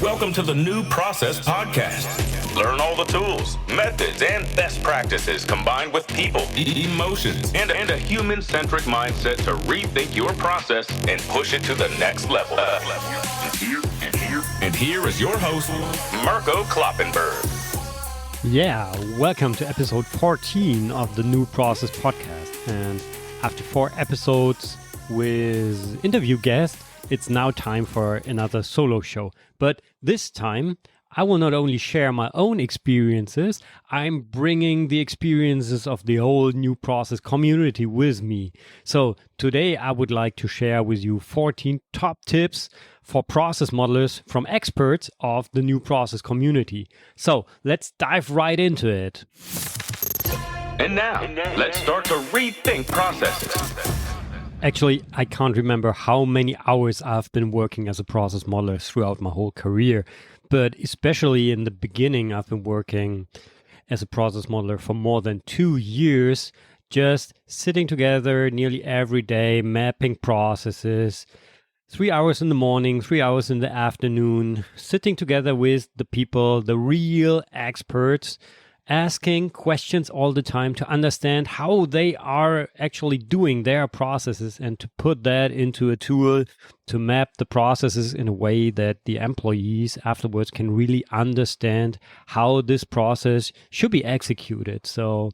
Welcome to the New Process Podcast. Learn all the tools, methods, and best practices combined with people, emotions, and a human-centric mindset to rethink your process and push it to the next level. And here is your host, Mirko Kloppenberg. Yeah, welcome to episode 14 of the New Process Podcast. And after 4 episodes with interview guests, it's now time for another solo show. But this time, I will not only share my own experiences, I'm bringing the experiences of the whole New Process community with me. So today I would like to share with you 14 top tips for process modelers from experts of the New Process community. So let's dive right into it. And now, let's start to rethink processes. Actually, I can't remember how many hours I've been working as a process modeler throughout my whole career, but especially in the beginning, I've been working as a process modeler for more than 2 years, just sitting together nearly every day, mapping processes, 3 hours in the morning, 3 hours in the afternoon, sitting together with the people, the real experts, asking questions all the time to understand how they are actually doing their processes and to put that into a tool to map the processes in a way that the employees afterwards can really understand how this process should be executed. So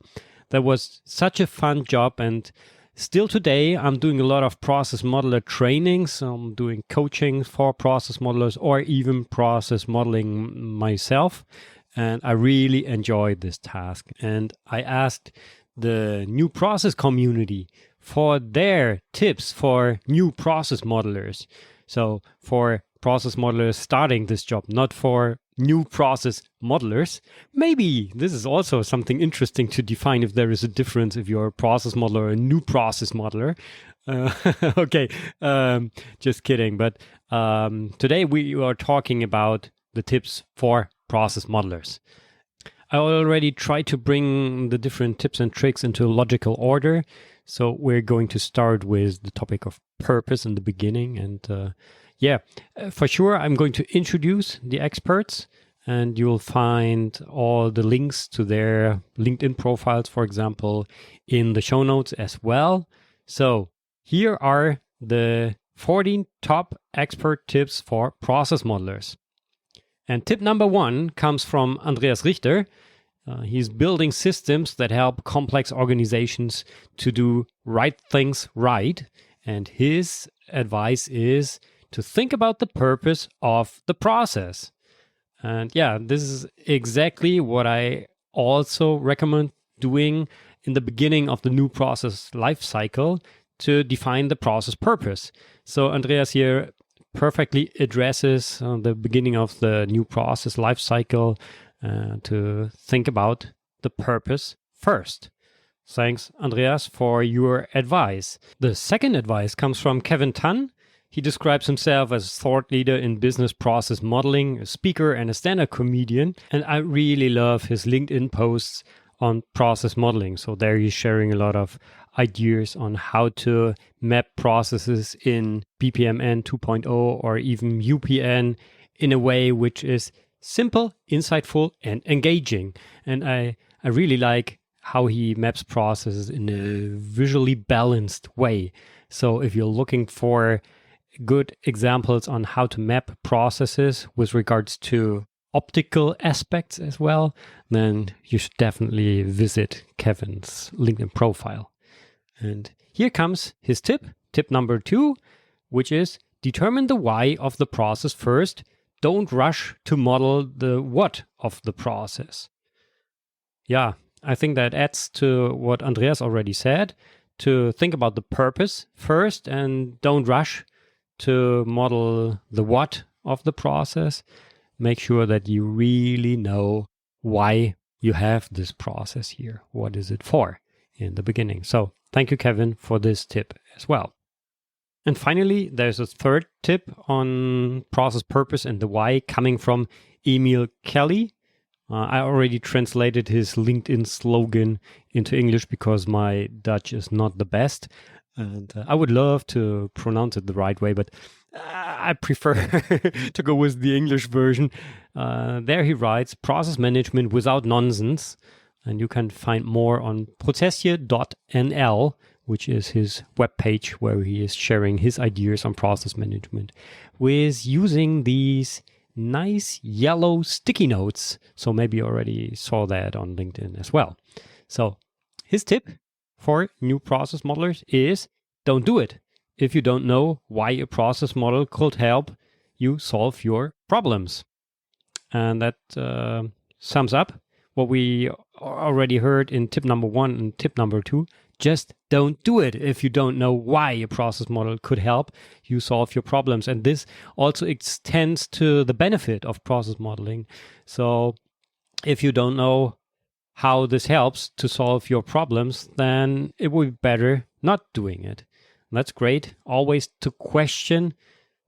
that was such a fun job, and still today I'm doing a lot of process modeler trainings. I'm doing coaching for process modelers or even process modeling myself. And I really enjoyed this task. And I asked the New Process community for their tips for new process modelers. So for process modelers starting this job, not for new process modelers. Maybe this is also something interesting to define if there is a difference if you're a process modeler or a new process modeler. Okay, just kidding. But today we are talking about the tips for process modelers. I already tried to bring the different tips and tricks into a logical order. So we're going to start with the topic of purpose in the beginning. And for sure, I'm going to introduce the experts, and you'll find all the links to their LinkedIn profiles, for example, in the show notes as well. So here are the 14 top expert tips for process modelers. And tip number 1 comes from Andreas Richter. He's building systems that help complex organizations to do right things right. And his advice is to think about the purpose of the process. And yeah, this is exactly what I also recommend doing in the beginning of the new process life cycle to define the process purpose. So Andreas here perfectly addresses the beginning of the new process life cycle to think about the purpose first. Thanks, Andreas, for your advice. The second advice comes from Kevin Tan. He describes himself as a thought leader in business process modeling, a speaker and a stand-up comedian. And I really love his LinkedIn posts on process modeling. So there he's sharing a lot of ideas on how to map processes in BPMN 2.0 or even UPN in a way which is simple, insightful, and engaging. And I really like how he maps processes in a visually balanced way. So if you're looking for good examples on how to map processes with regards to optical aspects as well, then you should definitely visit Kevin's LinkedIn profile. And here comes his tip number 2, which is determine the why of the process first. Don't rush to model the what of the process. Yeah, I think that adds to what Andreas already said, to think about the purpose first and don't rush to model the what of the process. Make sure that you really know why you have this process here. What is it for in the beginning? So thank you, Kevin, for this tip as well. And finally, there's a third tip on process purpose and the why coming from Emil Kelly. I already translated his LinkedIn slogan into English because my Dutch is not the best. And I would love to pronounce it the right way, but I prefer to go with the English version. There he writes, process management without nonsense. And you can find more on processie.nl, which is his webpage where he is sharing his ideas on process management with using these nice yellow sticky notes. So maybe you already saw that on LinkedIn as well. So his tip for new process modelers is don't do it if you don't know why a process model could help you solve your problems. And that sums up what we already heard in tip number 1 and tip number 2. Just don't do it if you don't know why a process model could help you solve your problems. And this also extends to the benefit of process modeling. So if you don't know how this helps to solve your problems, then it would be better not doing it. And that's great. Always to question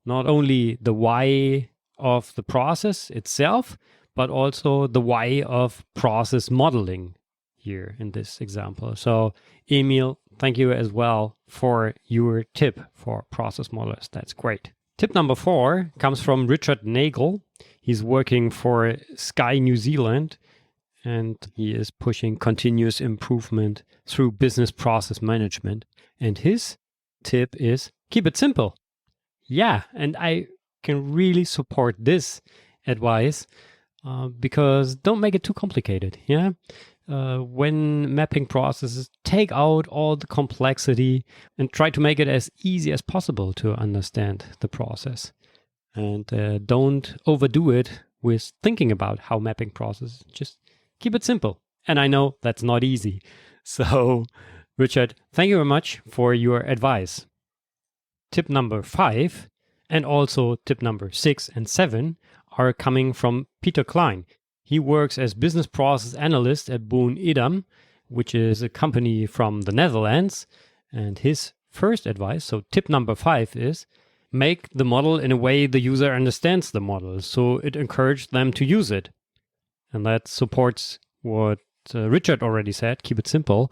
not only the why of the process itself, but also the why of process modeling here in this example. So Emil, thank you as well for your tip for process modelers. That's great. Tip number 4 comes from Richard Nagel. He's working for Sky New Zealand, and he is pushing continuous improvement through business process management. And his tip is keep it simple. Yeah, and I can really support this advice because don't make it too complicated. Yeah. When mapping processes, take out all the complexity and try to make it as easy as possible to understand the process. And don't overdo it with thinking about how mapping processes. Just keep it simple. And I know that's not easy. So, Richard, thank you very much for your advice. Tip number 5 and also tip number 6 and 7 are coming from Peter Klein. He works as business process analyst at Boon Edam, which is a company from the Netherlands. And his first advice, so tip number 5 is make the model in a way the user understands the model. So it encourages them to use it. And that supports what Richard already said, keep it simple.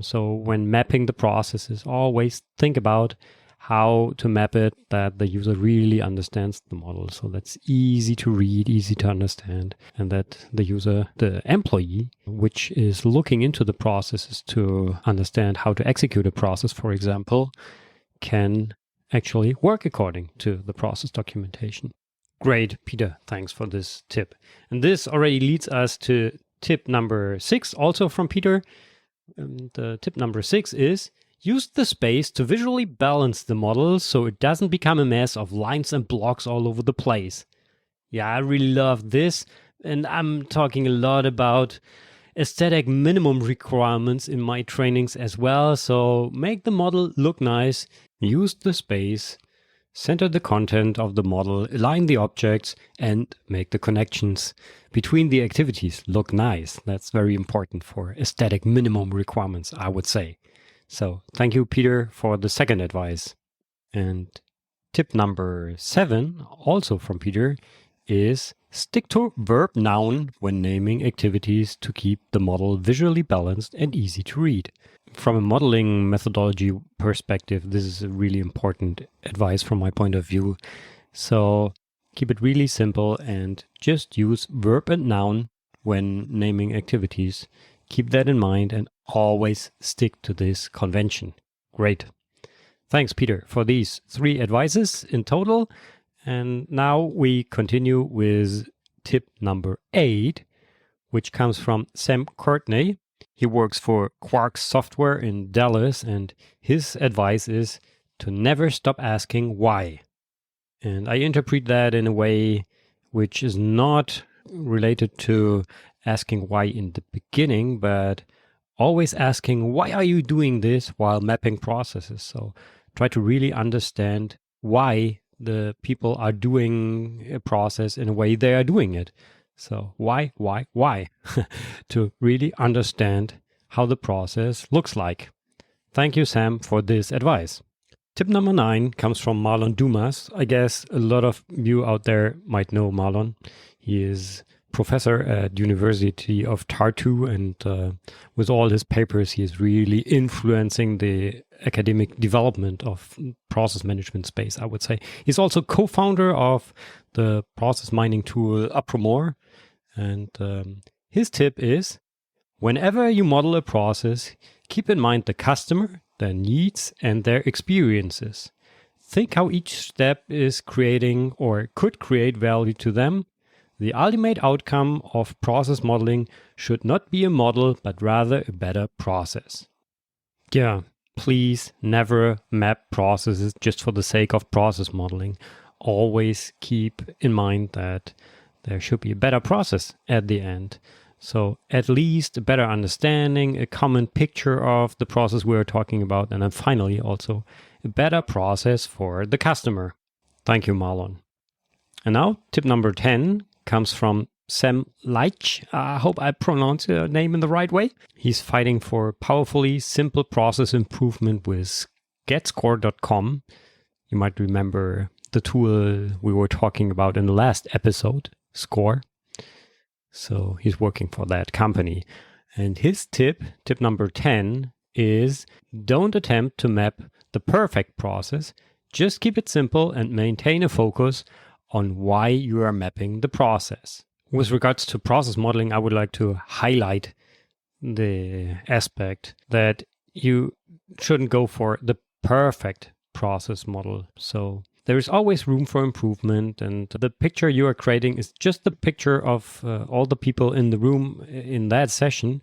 So when mapping the processes, always think about how to map it that the user really understands the model. So that's easy to read, easy to understand, and that the user, the employee, which is looking into the processes to understand how to execute a process, for example, can actually work according to the process documentation. Great, Peter. Thanks for this tip. And this already leads us to tip number 6, also from Peter. The tip number 6 is use the space to visually balance the model so it doesn't become a mess of lines and blocks all over the place. Yeah, I really love this. And I'm talking a lot about aesthetic minimum requirements in my trainings as well. So make the model look nice, use the space, center the content of the model, align the objects, and make the connections between the activities look nice. That's very important for aesthetic minimum requirements, I would say. So thank you, Peter, for the second advice. And tip number 7, also from Peter, is stick to verb noun when naming activities to keep the model visually balanced and easy to read. From a modeling methodology perspective, this is a really important advice from my point of view. So keep it really simple and just use verb and noun when naming activities. Keep that in mind and always stick to this convention. Great. Thanks, Peter, for these 3 advices in total. And now we continue with tip number 8, which comes from Sam Courtney. He works for Quark Software in Dallas, and his advice is to never stop asking why. And I interpret that in a way which is not related to asking why in the beginning, but always asking, why are you doing this while mapping processes? So try to really understand why the people are doing a process in a way they are doing it. So why? To really understand how the process looks like. Thank you, Sam, for this advice. Tip number 9 comes from Marlon Dumas. I guess a lot of you out there might know Marlon. He is professor at University of Tartu, and with all his papers, he is really influencing the academic development of process management space, I would say. He's also co-founder of the process mining tool Apromore, and his tip is, whenever you model a process, keep in mind the customer, their needs, and their experiences. Think how each step is creating or could create value to them. The ultimate outcome of process modeling should not be a model, but rather a better process. Yeah, please never map processes just for the sake of process modeling. Always keep in mind that there should be a better process at the end. So at least a better understanding, a common picture of the process we're talking about, and then finally also a better process for the customer. Thank you, Marlon. And now tip number 10 comes from Sam Leitch. I hope I pronounced your name in the right way. He's fighting for powerfully simple process improvement with getscore.com. You might remember the tool we were talking about in the last episode, Score. So he's working for that company. And his tip number 10, is don't attempt to map the perfect process. Just keep it simple and maintain a focus on why you are mapping the process. With regards to process modeling, I would like to highlight the aspect that you shouldn't go for the perfect process model. So there is always room for improvement, and the picture you are creating is just the picture of all the people in the room in that session.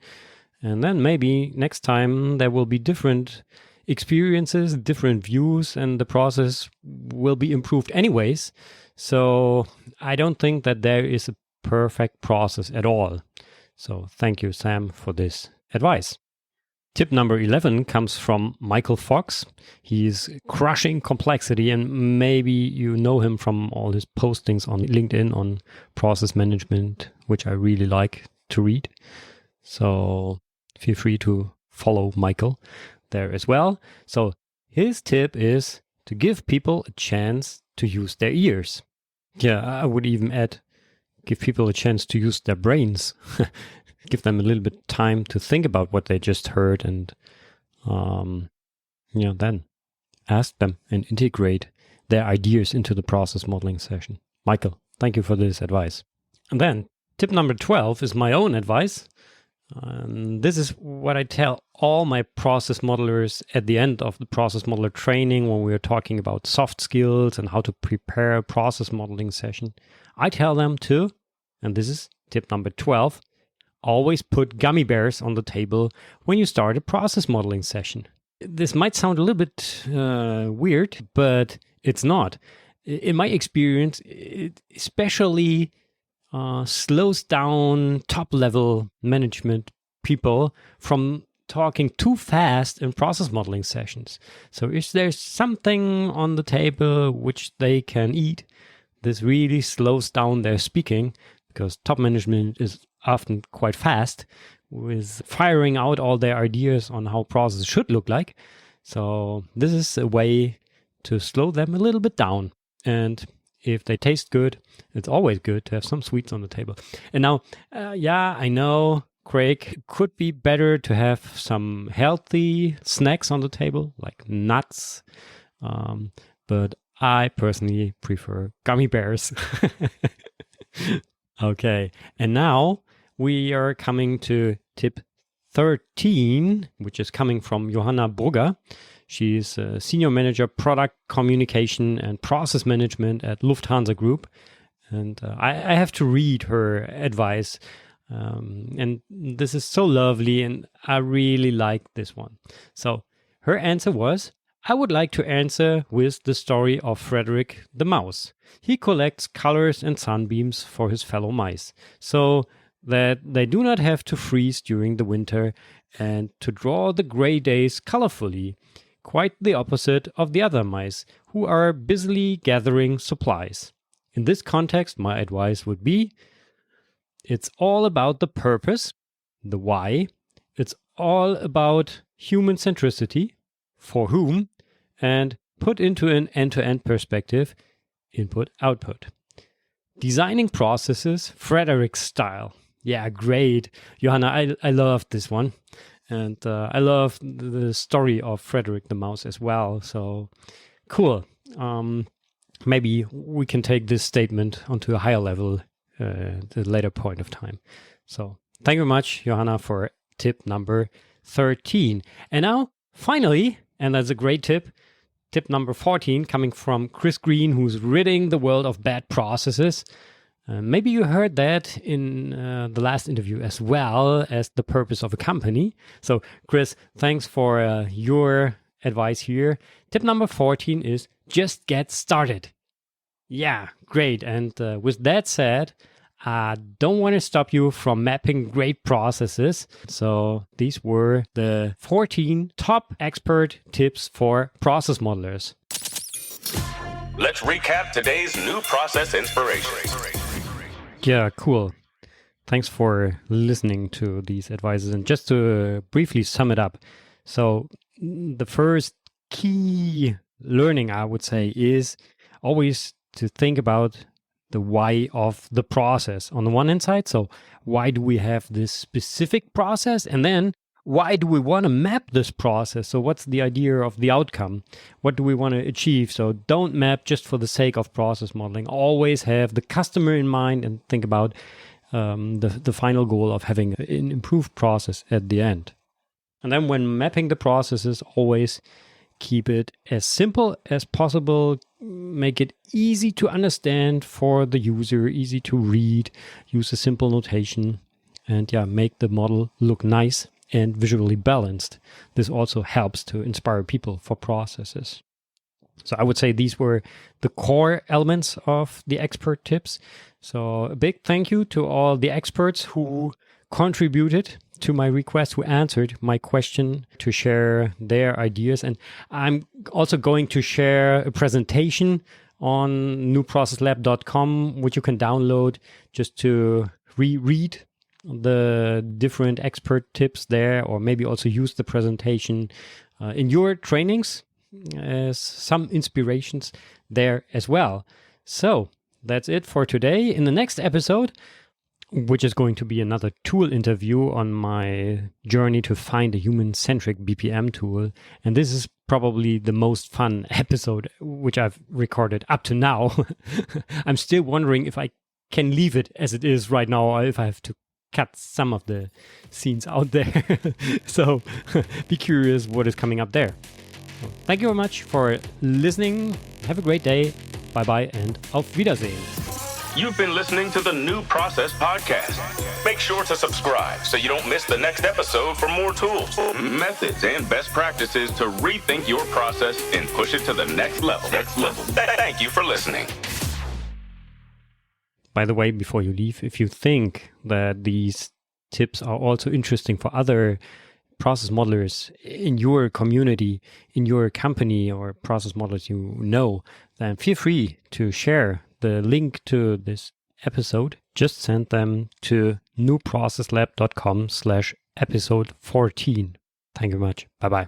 And then maybe next time there will be different experiences, different views, and the process will be improved anyways. So I don't think that there is a perfect process at all. So thank you, Sam, for this advice. Tip number 11 comes from Michael Fox. He's crushing complexity, and maybe you know him from all his postings on LinkedIn on process management, which I really like to read. So feel free to follow Michael there as well. So his tip is to give people a chance to use their ears. Yeah, I would even add, give people a chance to use their brains. Give them a little bit time to think about what they just heard, and then ask them and integrate their ideas into the process modeling session. Michael, thank you for this advice. And then tip number 12 is my own advice. This is what I tell all my process modelers at the end of the process modeler training when we are talking about soft skills and how to prepare a process modeling session. I tell them to, and this is tip number 12, always put gummy bears on the table when you start a process modeling session. This might sound a little bit weird, but it's not. In my experience, it especially slows down top-level management people from talking too fast in process modeling sessions. So if there's something on the table which they can eat, this really slows down their speaking, because top management is often quite fast with firing out all their ideas on how process should look like. So this is a way to slow them a little bit down. And if they taste good, it's always good to have some sweets on the table. And now, I know, Craig, could be better to have some healthy snacks on the table, like nuts. But I personally prefer gummy bears. Okay, and now we are coming to tip 13, which is coming from Johanna Brugger. She's a senior manager, product communication and process management at Lufthansa Group. And I have to read her advice. And this is so lovely, and I really like this one. So her answer was, I would like to answer with the story of Frederick the mouse. He collects colors and sunbeams for his fellow mice, so that they do not have to freeze during the winter and to draw the gray days colorfully, quite the opposite of the other mice, who are busily gathering supplies. In this context, my advice would be, it's all about the purpose, the why. It's all about human centricity, for whom, and put into an end-to-end perspective, input, output. Designing processes, Frederick style. Yeah, great. Johanna, I love this one. And I love the story of Frederick the Mouse as well. So cool. Maybe we can take this statement onto a higher level at a later point of time. So thank you very much, Johanna, for tip number 13. And now, finally, and that's a great tip number 14, coming from Chris Green, who's ridding the world of bad processes. Maybe you heard that in the last interview as well as the purpose of a company. So, Chris, thanks for your advice here. Tip number 14 is just get started. Yeah, great. And with that said, I don't want to stop you from mapping great processes. So these were the 14 top expert tips for process modelers. Let's recap today's new process inspiration. Yeah, cool. Thanks for listening to these advices. And just to briefly sum it up. So the first key learning, I would say, is always to think about the why of the process on the one hand side. So why do we have this specific process? And then why do we want to map this process? So what's the idea of the outcome? What do we want to achieve? So don't map just for the sake of process modeling. Always have the customer in mind and think about the final goal of having an improved process at the end. And then when mapping the processes, always keep it as simple as possible. Make it easy to understand for the user, easy to read. Use a simple notation and make the model look nice and visually balanced. This also helps to inspire people for processes. So I would say these were the core elements of the expert tips. So a big thank you to all the experts who contributed to my request, who answered my question to share their ideas. And I'm also going to share a presentation on newprocesslab.com, which you can download just to reread the different expert tips there, or maybe also use the presentation in your trainings as some inspirations there as well. So that's it for today. In the next episode, which is going to be another tool interview on my journey to find a human-centric BPM tool. And this is probably the most fun episode which I've recorded up to now. I'm still wondering if I can leave it as it is right now, or if I have to cut some of the scenes out there. So be curious what is coming up there. So, thank you very much for listening. Have a great day. Bye-bye and auf Wiedersehen. You've been listening to the New Process Podcast. Make sure to subscribe so you don't miss the next episode for more tools, methods, and best practices to rethink your process and push it to the next level. Thank you for listening. By the way, before you leave, if you think that these tips are also interesting for other process modelers in your community, in your company, or process modelers you know, then feel free to share the link to this episode. Just send them to newprocesslab.com/episode 14. Thank you very much. Bye-bye.